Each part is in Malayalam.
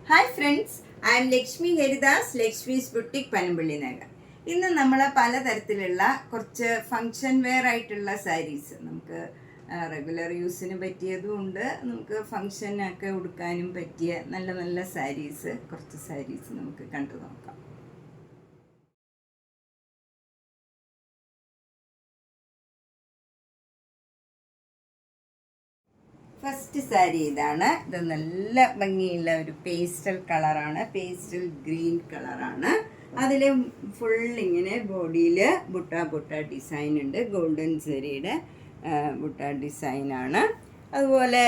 Hi friends, I M Lakshmi Haridas, Lakshmi's boutique Panampilly Nagar. ഇന്ന് നമ്മൾ പലതരത്തിലുള്ള കുറച്ച് ഫങ്ഷൻ വെയർ ആയിട്ടുള്ള സാരീസ്, നമുക്ക് റെഗുലർ യൂസിന് പറ്റിയതും ഉണ്ട്, നമുക്ക് ഫങ്ഷനൊക്കെ ഉടുക്കാനും പറ്റിയ നല്ല നല്ല കുറച്ച് സാരീസ് നമുക്ക് കണ്ടു നോക്കാം. ഫസ്റ്റ് സാരി ഇതാണ്. ഇത് നല്ല ഭംഗിയുള്ള ഒരു പേസ്റ്റൽ കളറാണ്, പേസ്റ്റൽ ഗ്രീൻ കളറാണ്. അതിൽ ഫുൾ ഇങ്ങനെ ബോഡിയിൽ ബുട്ട ഡിസൈൻ ഉണ്ട്, ഗോൾഡൻ സെരിയുടെ ബുട്ട ഡിസൈനാണ്. അതുപോലെ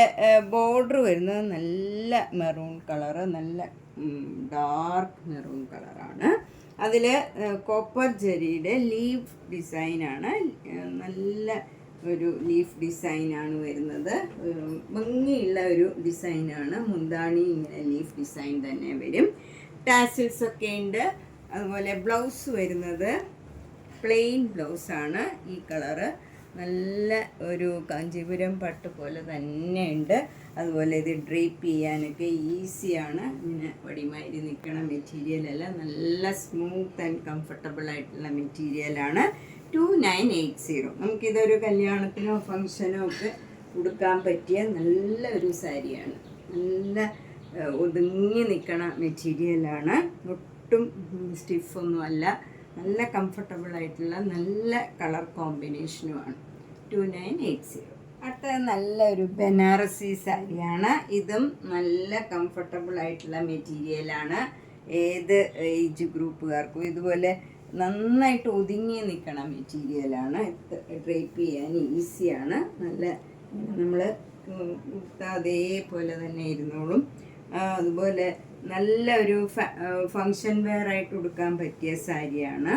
ബോർഡർ വരുന്നത് നല്ല മെറൂൺ കളറ്, നല്ല ഡാർക്ക് മെറൂൺ കളറാണ്. അതിൽ കോപ്പർ ജെറിയുടെ ലീഫ് ഡിസൈനാണ്, നല്ല ഒരു ലീഫ് ഡിസൈനാണ് വരുന്നത്. ഭംഗിയുള്ള ഒരു ഡിസൈനാണ്. മുന്താണി ഇങ്ങനെ ലീഫ് ഡിസൈൻ തന്നെ വരും. ടാസിൽസ് ഒക്കെ ഉണ്ട്. അതുപോലെ ബ്ലൗസ് വരുന്നത് പ്ലെയിൻ ബ്ലൗസാണ്. ഈ കളറ് നല്ല ഒരു കാഞ്ചീപുരം പട്ട് പോലെ തന്നെ ഉണ്ട്. അതുപോലെ ഇത് ഡ്രേപ്പ് ചെയ്യാനൊക്കെ ഈസിയാണ്. ഇങ്ങനെ വടിമാരി നിൽക്കണ മെറ്റീരിയലല്ല, നല്ല സ്മൂത്ത് ആൻഡ് കംഫർട്ടബിൾ ആയിട്ടുള്ള മെറ്റീരിയലാണ്. 2980. നമുക്കിതൊരു കല്യാണത്തിനോ ഫങ്ഷനോ ഒക്കെ ഉടുക്കാൻ പറ്റിയ നല്ലൊരു സാരിയാണ്. നല്ല ഒതുങ്ങി നിൽക്കണ മെറ്റീരിയലാണ്, ഒട്ടും സ്റ്റിഫൊന്നുമല്ല, നല്ല കംഫർട്ടബിൾ ആയിട്ടുള്ള നല്ല കളർ കോമ്പിനേഷനുമാണ്. 2980. അടുത്ത നല്ലൊരു ബനാറസി സാരിയാണ്. ഇതും നല്ല കംഫർട്ടബിൾ ആയിട്ടുള്ള മെറ്റീരിയലാണ്. ഏത് ഏജ് ഗ്രൂപ്പുകാർക്കും ഇതുപോലെ നന്നായിട്ട് ഒതുങ്ങി നിൽക്കണ മെറ്റീരിയലാണ്. ഡ്രേപ്പ് ചെയ്യാൻ ഈസിയാണ്. നല്ല നമ്മൾ അതേപോലെ തന്നെ ഇരുന്നോളും. അതുപോലെ നല്ല ഒരു ഫങ്ഷൻ വെയർ ആയിട്ട് ഉടുക്കാൻ പറ്റിയ സാരിയാണ്.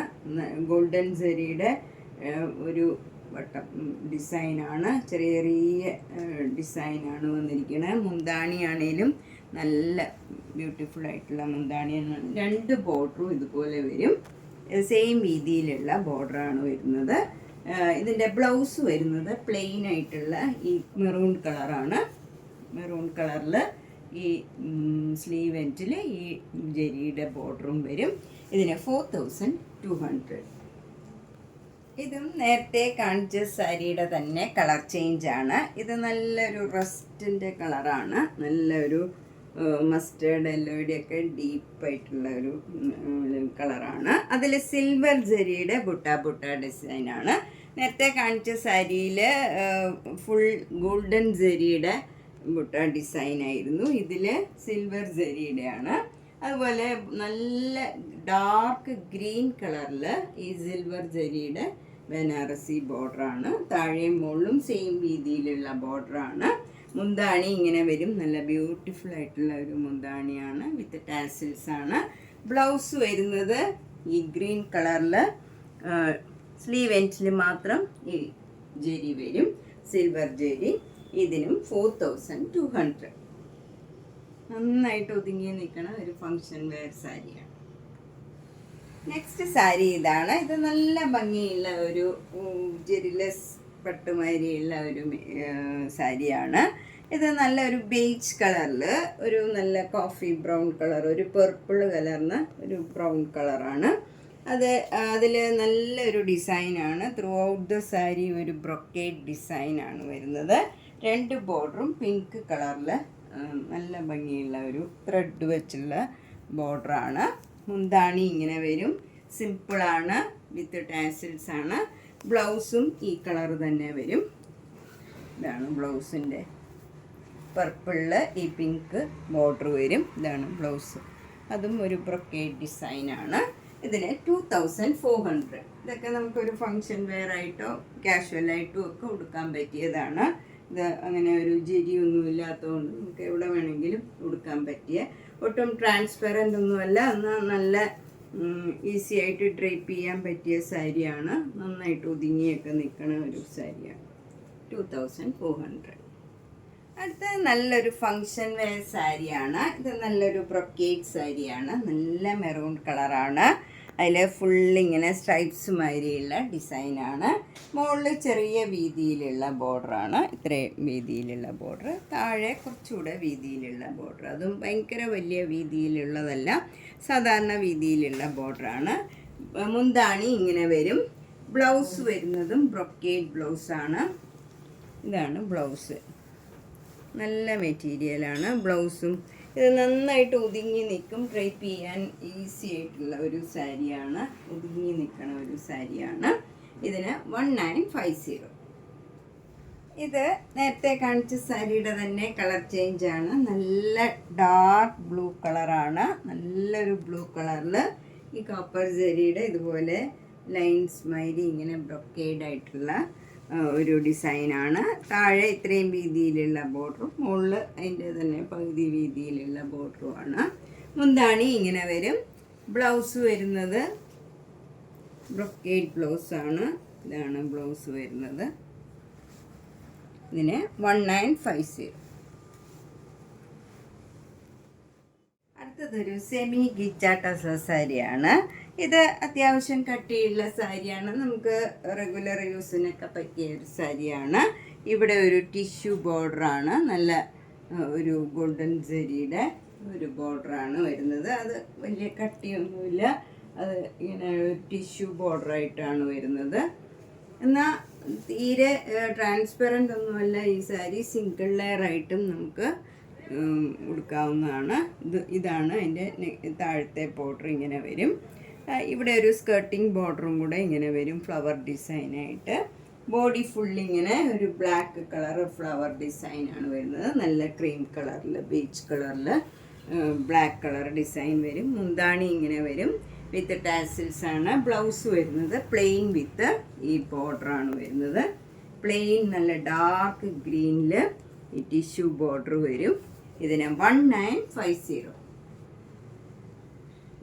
ഗോൾഡൻ സെരിയുടെ ഒരു വട്ടം ഡിസൈനാണ്, ചെറിയ ചെറിയ ഡിസൈനാണ് വന്നിരിക്കുന്നത്. മുന്താണിയാണേലും നല്ല ബ്യൂട്ടിഫുൾ ആയിട്ടുള്ള മുന്താണിയാണ്. രണ്ട് ബോർഡറും ഇതുപോലെ വരും, സെയിം രീതിയിലുള്ള ബോർഡറാണ് വരുന്നത്. ഇതിൻ്റെ ബ്ലൗസ് വരുന്നത് പ്ലെയിൻ ആയിട്ടുള്ള ഈ മെറൂൺ കളറാണ്. മെറൂൺ കളറിൽ ഈ സ്ലീവ് എൻഡിൽ ഈ ജെരിയുടെ ബോർഡറും വരും. ഇതിന് 4200. ഇതും നേരത്തെ കാണിച്ച സാരിയുടെ തന്നെ കളർ ചേഞ്ചാണ്. ഇത് നല്ലൊരു റസ്റ്റിൻ്റെ കളറാണ്, നല്ലൊരു മസ്റ്റേർഡ് യെല്ലോയുടെയൊക്കെ ഡീപ്പായിട്ടുള്ള ഒരു കളറാണ്. അതിൽ സിൽവർ ജെരിയുടെ ബുട്ട ഡിസൈനാണ്. നേരത്തെ കാണിച്ച സാരിയിൽ ഫുൾ ഗോൾഡൻ ജെരിയുടെ ബുട്ട ഡിസൈനായിരുന്നു, ഇതിൽ സിൽവർ ജെരിയുടെയാണ്. അതുപോലെ നല്ല ഡാർക്ക് ഗ്രീൻ കളറിൽ ഈ സിൽവർ ജെരിയുടെ ബനാറസി ബോർഡറാണ്. താഴെയും മുകളിലും സെയിം രീതിയിലുള്ള ബോർഡറാണ്. മുന്താണി ഇങ്ങനെ വരും, നല്ല ബ്യൂട്ടിഫുൾ ആയിട്ടുള്ള ഒരു മുന്താണിയാണ്, വിത്ത് ടാസിൽസ് ആണ്. ബ്ലൗസ് വരുന്നത് ഈ ഗ്രീൻ കളറിൽ സ്ലീവ് എൻഡിൽ മാത്രം ഈ ജെരി വരും, സിൽവർ ജെരി. ഇതിനും 4200. നന്നായിട്ട് ഒതുങ്ങി നിൽക്കണ ഒരു ഫങ്ഷൻ വെയർ സാരിയാണ്. നെക്സ്റ്റ് സാരി ഇതാണ്. ഇത് നല്ല ഭംഗിയുള്ള ഒരു ജെറിലെസ് പട്ടുമാരിയുള്ള ഒരു സാരിയാണ്. ഇത് നല്ലൊരു ബേജ് കളറിൽ ഒരു നല്ല കോഫി ബ്രൗൺ കളർ, ഒരു പർപ്പിൾ കലർന്ന ഒരു ബ്രൗൺ കളറാണ്. അതിൽ നല്ലൊരു ഡിസൈനാണ്. ത്രൂ ഔട്ട് ദ സാരി ഒരു ബ്രൊക്കേഡ് ഡിസൈനാണ് വരുന്നത്. രണ്ട് ബോർഡറും പിങ്ക് കളറിൽ നല്ല ഭംഗിയുള്ള ഒരു ത്രെഡ് വെച്ചുള്ള ബോർഡറാണ്. മുന്താണി ഇങ്ങനെ വരും, സിമ്പിളാണ്, വിത്ത് ടാസിൽസ് ആണ്. ബ്ലൗസും ഈ കളർ തന്നെ വരും. ഇതാണ് ബ്ലൗസിൻ്റെ, പർപ്പിളിൽ ഈ പിങ്ക് ബോർഡർ വരും. ഇതാണ് ബ്ലൗസ്, അതും ഒരു ബ്രൊക്കേഡ് ഡിസൈനാണ്. ഇതിന് 2400. ഇതൊക്കെ നമുക്കൊരു ഫങ്ഷൻ വെയർ ആയിട്ടോ കാഷ്വലായിട്ടോ ഒക്കെ ഉടുക്കാൻ പറ്റിയതാണ്. ഇത് അങ്ങനെ ഒരു ജെരിയൊന്നും ഇല്ലാത്തതുകൊണ്ട് നമുക്ക് എവിടെ വേണമെങ്കിലും ഉടുക്കാൻ പറ്റിയ, ഒട്ടും ട്രാൻസ്പെറൻ്റ് ഒന്നുമല്ല, എന്നാൽ നല്ല ഈസി ആയിട്ട് ഡ്രേപ്പ് ചെയ്യാൻ പറ്റിയ സാരിയാണ്. നന്നായിട്ട് ഒതുങ്ങിയൊക്കെ നിൽക്കണ ഒരു സാരിയാണ്. 2400. അടുത്ത നല്ലൊരു ഫങ്ഷൻ വെയർ സാരിയാണ്. ഇത് നല്ലൊരു ബ്രൊക്കേഡ് സാരിയാണ്, നല്ല മെറൂൺ കളറാണ്. അതിൽ ഫുള്ളിങ്ങനെ സ്ട്രൈപ്സ് മാതിരിയുള്ള ഡിസൈനാണ്. മുകളിൽ ചെറിയ വീതിയിലുള്ള ബോർഡറാണ്, ഇത്രയും വീതിയിലുള്ള ബോർഡർ. താഴെ കുറച്ചുകൂടെ വീതിയിലുള്ള ബോർഡർ, അതും ഭയങ്കര വലിയ വീതിയിലുള്ളതല്ല, സാധാരണ വീതിയിലുള്ള ബോർഡറാണ്. മുന്താണി ഇങ്ങനെ വരും. ബ്ലൗസ് വരുന്നതും ബ്രൊക്കേഡ് ബ്ലൗസാണ്. ഇതാണ് ബ്ലൗസ്. നല്ല മെറ്റീരിയലാണ് ബ്ലൗസും. ഇത് നന്നായിട്ട് ഒതുങ്ങി നിൽക്കും, ഡ്രൈപ്പ് ചെയ്യാൻ ഈസി ആയിട്ടുള്ള ഒരു സാരിയാണ്, ഒതുങ്ങി നിൽക്കണ ഒരു സാരിയാണ്. ഇതിന് 1950. ഇത് നേരത്തെ കാണിച്ച സാരിയുടെ തന്നെ കളർ ചേഞ്ചാണ്. നല്ല ഡാർക്ക് ബ്ലൂ കളറാണ്, നല്ലൊരു ബ്ലൂ കളറിൽ ഈ കോപ്പർ ജരിയുടെ ഇതുപോലെ ലൈൻസ് മാതിരി ഇങ്ങനെ ബ്രൊക്കേഡ് ആയിട്ടുള്ള ഒരു ഡിസൈനാണ്. താഴെ ഇത്രയും വീതിയിലുള്ള ബോർഡറും മുകളിൽ അതിൻ്റെ തന്നെ പകുതി വീതിയിലുള്ള ബോർഡറുമാണ്. മുന്താണി ഇങ്ങനെ വരും. ബ്ലൗസ് വരുന്നത് ബ്രൊക്കേഡ് ബ്ലൗസാണ്. ഇതാണ് ബ്ലൗസ് വരുന്നത്. ഇതിന് 1950. അടുത്തതൊരു സെമി ഗിച്ച ടസർ സാരിയാണ്. ഇത് അത്യാവശ്യം കട്ടിയുള്ള സാരിയാണ്, നമുക്ക് റെഗുലർ യൂസിനൊക്കെ പറ്റിയ ഒരു സാരിയാണ്. ഇവിടെ ഒരു ടിഷ്യൂ ബോർഡറാണ്, നല്ല ഒരു ഗോൾഡൻ ജരിയുടെ ഒരു ബോർഡറാണ് വരുന്നത്. അത് വലിയ കട്ടിയൊന്നുമില്ല, അത് ഇങ്ങനെ ടിഷ്യൂ ബോർഡറായിട്ടാണ് വരുന്നത്. എന്നാൽ തീരെ ട്രാൻസ്പെറൻ്റ് ഒന്നുമല്ല ഈ സാരി, സിംഗിൾ ലെയർ ആയിട്ടും നമുക്ക് ഉടുക്കാവുന്നതാണ്. ഇതാണ് അതിൻ്റെ താഴത്തെ ബോർഡർ ഇങ്ങനെ വരും. ഇവിടെ ഒരു സ്കേർട്ടിങ് ബോർഡറും കൂടെ ഇങ്ങനെ വരും, ഫ്ലവർ ഡിസൈനായിട്ട്. ബോഡി ഫുള്ളിങ്ങനെ ഒരു ബ്ലാക്ക് കളർ ഫ്ലവർ ഡിസൈനാണ് വരുന്നത്. നല്ല ക്രീം കളറിൽ, ബീച്ച് കളറിൽ ബ്ലാക്ക് കളർ ഡിസൈൻ വരും. മുന്താണി ഇങ്ങനെ വരും, വിത്ത് ടാസിൽസ് ആണ്. ബ്ലൗസ് വരുന്നത് പ്ലെയിൻ വിത്ത് ഈ ബോർഡറാണ് വരുന്നത്. പ്ലെയിൻ നല്ല ഡാർക്ക് ഗ്രീനിൽ ഈ ടിഷ്യൂ ബോർഡർ വരും. ഇതിന് 1950.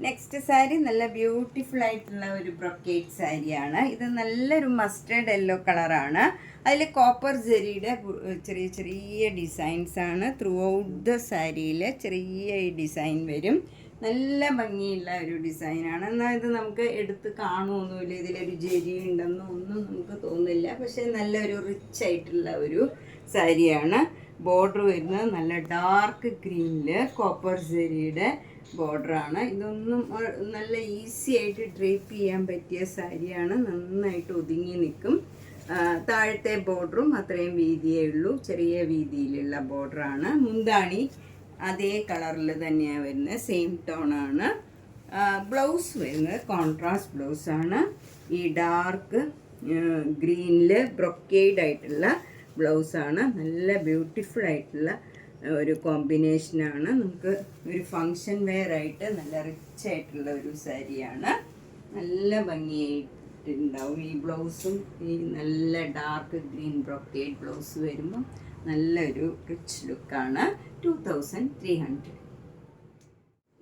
നെക്സ്റ്റ് സാരി നല്ല ബ്യൂട്ടിഫുൾ ആയിട്ടുള്ള ഒരു ബ്രൊക്കേഡ് സാരിയാണ്. ഇത് നല്ലൊരു മസ്റ്റേർഡ് യെല്ലോ കളറാണ്. അതിൽ കോപ്പർ ജരിയുടെ ചെറിയ ചെറിയ ഡിസൈൻസാണ്. ത്രൂ ഔട്ട് ദ സാരിയിൽ ചെറിയ ഈ ഡിസൈൻ വരും. നല്ല ഭംഗിയുള്ള ഒരു ഡിസൈനാണ്. എന്നാൽ ഇത് നമുക്ക് എടുത്ത് കാണുമൊന്നുമില്ല, ഇതിലൊരു ജരി ഉണ്ടെന്നോ ഒന്നും നമുക്ക് തോന്നില്ല. പക്ഷേ നല്ലൊരു റിച്ച് ആയിട്ടുള്ള ഒരു സാരിയാണ്. ബോർഡർ വരുന്നത് നല്ല ഡാർക്ക് ഗ്രീനിൽ കോപ്പർ ജരിയുടെ ബോർഡറാണ്. ഇതൊന്നും നല്ല ഈസി ആയിട്ട് ഡ്രേപ്പ് ചെയ്യാൻ പറ്റിയ സാരിയാണ്, നന്നായിട്ട് ഒതുങ്ങി നിൽക്കും. താഴത്തെ ബോർഡറും അത്രയും വീതിയേ ഉള്ളൂ, ചെറിയ വീതിയിലുള്ള ബോർഡറാണ്. മുന്താണി അതേ കളറിൽ തന്നെയാണ് വരുന്നത്, സെയിം ടോണാണ്. ബ്ലൗസ് വരുന്നത് കോൺട്രാസ്റ്റ് ബ്ലൗസാണ്. ഈ ഡാർക്ക് ഗ്രീനിൽ ബ്രൊക്കേഡ് ആയിട്ടുള്ള ബ്ലൗസാണ്. നല്ല ബ്യൂട്ടിഫുൾ ആയിട്ടുള്ള ഒരു കോമ്പിനേഷനാണ്. നമുക്ക് ഒരു ഫങ്ഷൻ വെയർ ആയിട്ട് നല്ല റിച്ച് ആയിട്ടുള്ള ഒരു സാരിയാണ്. നല്ല ഭംഗിയായിട്ടുണ്ടാവും ഈ ബ്ലൗസും. ഈ നല്ല ഡാർക്ക് ഗ്രീൻ ബ്രൊക്കേഡ് ബ്ലൗസ് വരുമ്പോൾ നല്ലൊരു റിച്ച് ലുക്കാണ്. 2300.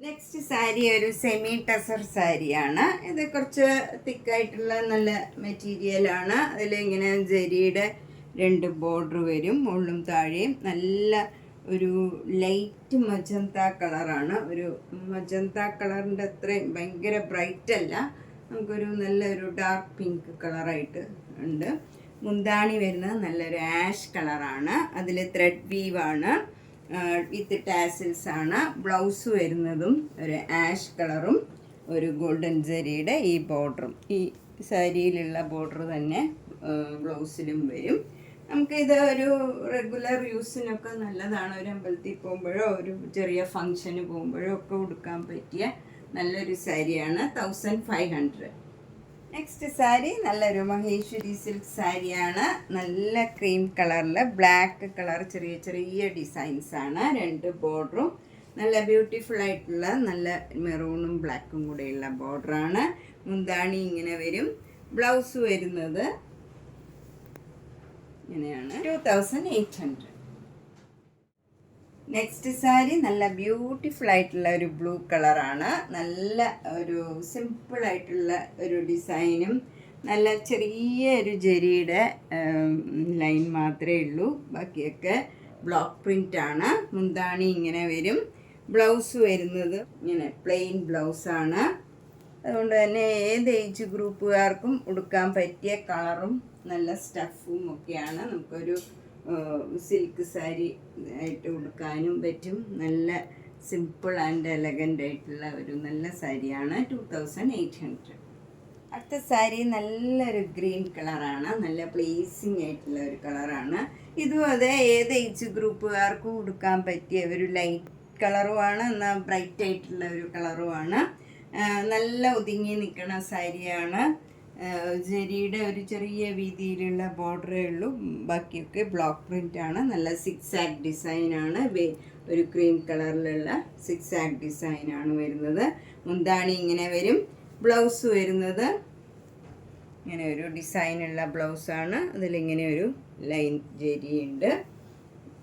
നെക്സ്റ്റ് സാരി ഒരു സെമി ടസർ സാരിയാണ്. ഇത് കുറച്ച് തിക്കായിട്ടുള്ള നല്ല മെറ്റീരിയലാണ്. അതിലിങ്ങനെ ജരിയുടെ 2 ബോർഡർ വരും, മുകളിലും താഴെയും. നല്ല ഒരു ലൈറ്റ് മജന്ത കളറാണ്. ഒരു മജന്ത കളറിൻ്റെ അത്രയും ഭയങ്കര ബ്രൈറ്റ് അല്ല, നമുക്കൊരു നല്ലൊരു ഡാർക്ക് പിങ്ക് കളറായിട്ട് ഉണ്ട്. മുന്താണി വരുന്നത് നല്ലൊരു ആഷ് കളറാണ്. അതിൽ ത്രെഡ് വീവാണ്, വിത്ത് ടാസിൽസ് ആണ്. ബ്ലൗസ് വരുന്നതും ഒരു ആഷ് കളറും ഒരു ഗോൾഡൻ ജരിയുടെ ഈ ബോർഡറും, ഈ സാരിയിലുള്ള ബോർഡർ തന്നെ ബ്ലൗസിലും വരും. നമുക്കിത് ഒരു റെഗുലർ യൂസിനൊക്കെ നല്ലതാണ്. ഒരു അമ്പലത്തിൽ പോകുമ്പോഴോ ഒരു ചെറിയ ഫങ്ഷന് പോകുമ്പോഴോ ഒക്കെ ഉടുക്കാൻ പറ്റിയ നല്ലൊരു സാരിയാണ്. 1500. നെക്സ്റ്റ് സാരി നല്ലൊരു മഹേശ്വരി സിൽക്ക് സാരിയാണ്. നല്ല ക്രീം കളറിൽ ബ്ലാക്ക് കളർ ചെറിയ ചെറിയ ഡിസൈൻസാണ്. 2 ബോർഡറും നല്ല ബ്യൂട്ടിഫുൾ ആയിട്ടുള്ള നല്ല മെറൂണും ബ്ലാക്കും കൂടെയുള്ള ബോർഡറാണ്. മുന്താണി ഇങ്ങനെ വരും. ബ്ലൗസ് വരുന്നത് ഇങ്ങനെയാണ്. 2800. നെക്സ്റ്റ് സാരി നല്ല ബ്യൂട്ടിഫുൾ ആയിട്ടുള്ള ഒരു ബ്ലൂ കളറാണ്. നല്ല ഒരു സിമ്പിളായിട്ടുള്ള ഒരു ഡിസൈനും നല്ല ചെറിയ ഒരു ജരിയുടെ ലൈൻ മാത്രമേ ഉള്ളൂ, ബാക്കിയൊക്കെ ബ്ലോക്ക് പ്രിൻ്റാണ്. മുന്താണി ഇങ്ങനെ വരും. ബ്ലൗസ് വരുന്നത് ഇങ്ങനെ പ്ലെയിൻ ബ്ലൗസാണ്. അതുകൊണ്ട് തന്നെ ഏത് ഏജ് ഗ്രൂപ്പുകാർക്കും ഉടുക്കാൻ പറ്റിയ കളറും നല്ല സ്റ്റഫും ഒക്കെയാണ്. നമുക്കൊരു സിൽക്ക് സാരി ആയിട്ട് ഉടുക്കാനും പറ്റും. നല്ല സിമ്പിൾ ആൻഡ് എലഗൻ്റ് ആയിട്ടുള്ള ഒരു നല്ല സാരിയാണ്. 2800. അടുത്ത സാരി നല്ലൊരു ഗ്രീൻ കളറാണ്. നല്ല പ്ലേസിങ് ആയിട്ടുള്ള ഒരു കളറാണ്. ഇതും അതെ ഏത് ഏജ് ഗ്രൂപ്പുകാർക്കും ഉടുക്കാൻ പറ്റിയ ഒരു ലൈറ്റ് കളറുമാണ്, എന്നാൽ ബ്രൈറ്റ് ആയിട്ടുള്ള ഒരു കളറുമാണ്. നല്ല ഒതുങ്ങി നിൽക്കുന്ന സാരിയാണ്. ജരിയുടെ ഒരു ചെറിയ വീതിയിലുള്ള ബോർഡറേ ഉള്ളൂ, ബാക്കിയൊക്കെ ബ്ലോക്ക് പ്രിൻ്റാണ്. നല്ല സിക്സാക് ഡിസൈനാണ്. ഒരു ക്രീം കളറിലുള്ള സിക്സാക് ഡിസൈനാണ് വരുന്നത്. മുന്താണി ഇങ്ങനെ വരും. ബ്ലൗസ് വരുന്നത് ഇങ്ങനെ ഒരു ഡിസൈനുള്ള ബ്ലൗസാണ്. അതിലിങ്ങനെ ഒരു ലൈൻ ജരിയുണ്ട്.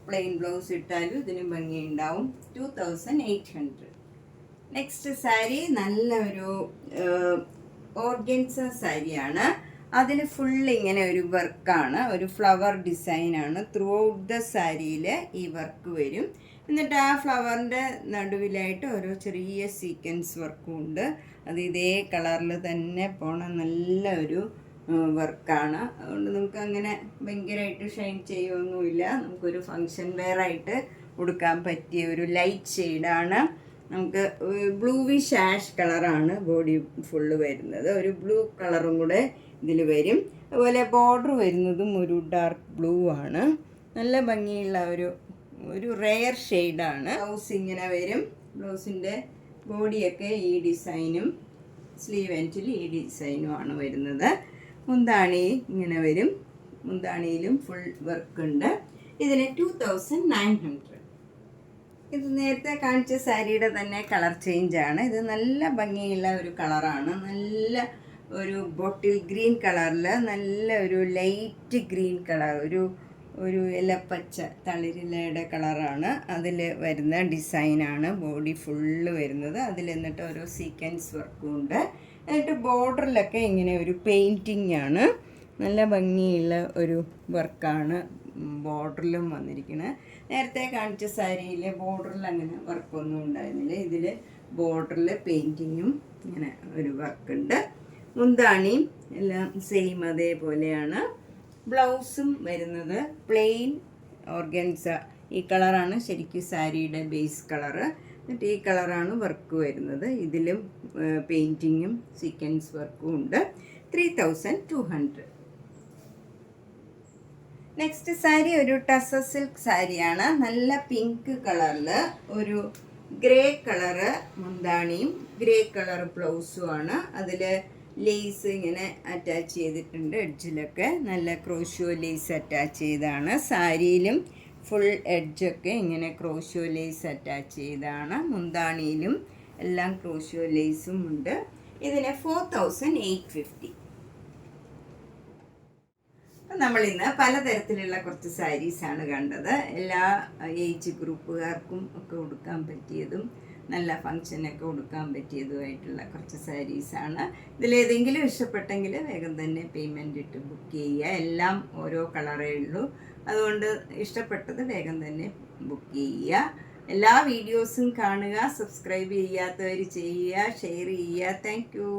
പ്ലെയിൻ ബ്ലൗസ് ഇട്ടാലും ഇതിന് ഭംഗിയുണ്ടാവും. 2800. നെക്സ്റ്റ് സാരി നല്ല ഒരു ഓർഗൻസ സാരിയാണ്. അതിൽ ഫുൾ ഇങ്ങനെ ഒരു വർക്കാണ്, ഒരു ഫ്ലവർ ഡിസൈനാണ്. ത്രൂ ഔട്ട് ദ സാരിയിൽ ഈ വർക്ക് വരും. എന്നിട്ട് ആ ഫ്ലവറിൻ്റെ നടുവിലായിട്ട് ഓരോ ചെറിയ സീക്വൻസ് വർക്കും ഉണ്ട്. അത് ഇതേ കളറിൽ തന്നെ പോണ നല്ല ഒരു വർക്കാണ്. അതുകൊണ്ട് നമുക്ക് അങ്ങനെ ഭയങ്കരമായിട്ട് ഷൈൻ ചെയ്യുമൊന്നുമില്ല. നമുക്കൊരു ഫങ്ഷൻ വെയറായിട്ട് ഉടുക്കാൻ പറ്റിയ ഒരു ലൈറ്റ് ഷെയ്ഡാണ്. നമുക്ക് ബ്ലൂവിഷ് ആഷ് കളറാണ് ബോഡി ഫുള്ള് വരുന്നത്. ഒരു ബ്ലൂ കളറും കൂടെ ഇതിൽ വരും. അതുപോലെ ബോർഡർ വരുന്നതും ഒരു ഡാർക്ക് ബ്ലൂ ആണ്. നല്ല ഭംഗിയുള്ള ഒരു റെയർ ഷെയ്ഡാണ്. ബ്ലൗസ് ഇങ്ങനെ വരും. ബ്ലൗസിൻ്റെ ബോഡിയൊക്കെ ഈ ഡിസൈനും സ്ലീവ് എൻഡിൽ ഈ ഡിസൈനുമാണ് വരുന്നത്. മുന്താണി ഇങ്ങനെ വരും. മുന്താണിയിലും ഫുൾ വർക്കുണ്ട്. ഇതിന് 2900. ഇത് നേരത്തെ കാണിച്ച സാരിയുടെ തന്നെ കളർ ചേഞ്ചാണ്. ഇത് നല്ല ഭംഗിയുള്ള ഒരു കളറാണ്. നല്ല ഒരു ബോട്ടിൽ ഗ്രീൻ കളറിൽ നല്ല ഒരു ലൈറ്റ് ഗ്രീൻ കളർ, ഒരു ഇലപ്പച്ച തളിരിലയുടെ കളറാണ്. അതിൽ വരുന്ന ഡിസൈനാണ് ബോഡി ഫുള്ള് വരുന്നത്. അതിൽ എന്നിട്ട് ഓരോ സീക്വൻസ് വർക്കും ഉണ്ട്. എന്നിട്ട് ബോർഡറിലൊക്കെ ഇങ്ങനെ ഒരു പെയിൻറ്റിങ് ആണ്. നല്ല ഭംഗിയുള്ള ഒരു വർക്കാണ് ബോർഡറിലും വന്നിരിക്കുന്നത്. നേരത്തെ കാണിച്ച സാരിയിൽ ബോർഡറിൽ അങ്ങനെ വർക്കൊന്നും ഉണ്ടായിരുന്നില്ല. ഇതിൽ ബോർഡറിൽ പെയിൻറ്റിങ്ങും ഇങ്ങനെ ഒരു വർക്കുണ്ട്. മുന്താണിയും എല്ലാം സെയിം അതേപോലെയാണ്. ബ്ലൗസും വരുന്നത് പ്ലെയിൻ ഓർഗൻസ. ഈ കളറാണ് ശരിക്കും സാരിയുടെ ബേസ് കളറ്. എന്നിട്ട് ഈ കളറാണ് വർക്ക് വരുന്നത്. ഇതിലും പെയിൻറ്റിങ്ങും സീക്വൻസ് വർക്കും ഉണ്ട്. 3200. നെക്സ്റ്റ് സാരി ഒരു ടസർ സിൽക്ക് സാരിയാണ്. നല്ല പിങ്ക് കളറിൽ ഒരു ഗ്രേ കളറ് മുന്താണിയും ഗ്രേ കളർ ബ്ലൗസുമാണ്. അതിൽ ലേസ് ഇങ്ങനെ അറ്റാച്ച് ചെയ്തിട്ടുണ്ട്. എഡ്ജിലൊക്കെ നല്ല ക്രോഷ്യോ ലേസ് അറ്റാച്ച് ചെയ്താണ്. സാരിയിലും ഫുൾ എഡ്ജൊക്കെ ഇങ്ങനെ ക്രോഷ്യോ ലേസ് അറ്റാച്ച് ചെയ്താണ്. മുന്താണിയിലും എല്ലാം ക്രോഷ്യോ ലേസും ഉണ്ട്. ഇതിന് 4850. നമ്മളിന്ന് പലതരത്തിലുള്ള കുറച്ച് സാരീസാണ് കണ്ടത്. എല്ലാ ഏജ് ഗ്രൂപ്പുകാർക്കും ഒക്കെ ഉടുക്കാൻ പറ്റിയതും നല്ല ഫങ്ഷനൊക്കെ ഉടുക്കാൻ പറ്റിയതുമായിട്ടുള്ള കുറച്ച് സാരീസാണ്. ഇതിലേതെങ്കിലും ഇഷ്ടപ്പെട്ടെങ്കിൽ വേഗം തന്നെ പേയ്മെൻ്റ് ഇട്ട് ബുക്ക് ചെയ്യുക. എല്ലാം ഓരോ കളറേ ഉള്ളൂ. അതുകൊണ്ട് ഇഷ്ടപ്പെട്ടത് വേഗം തന്നെ ബുക്ക് ചെയ്യുക. എല്ലാ വീഡിയോസും കാണുക. സബ്സ്ക്രൈബ് ചെയ്യാത്തവർ ചെയ്യുക, ഷെയർ ചെയ്യുക. Thank you.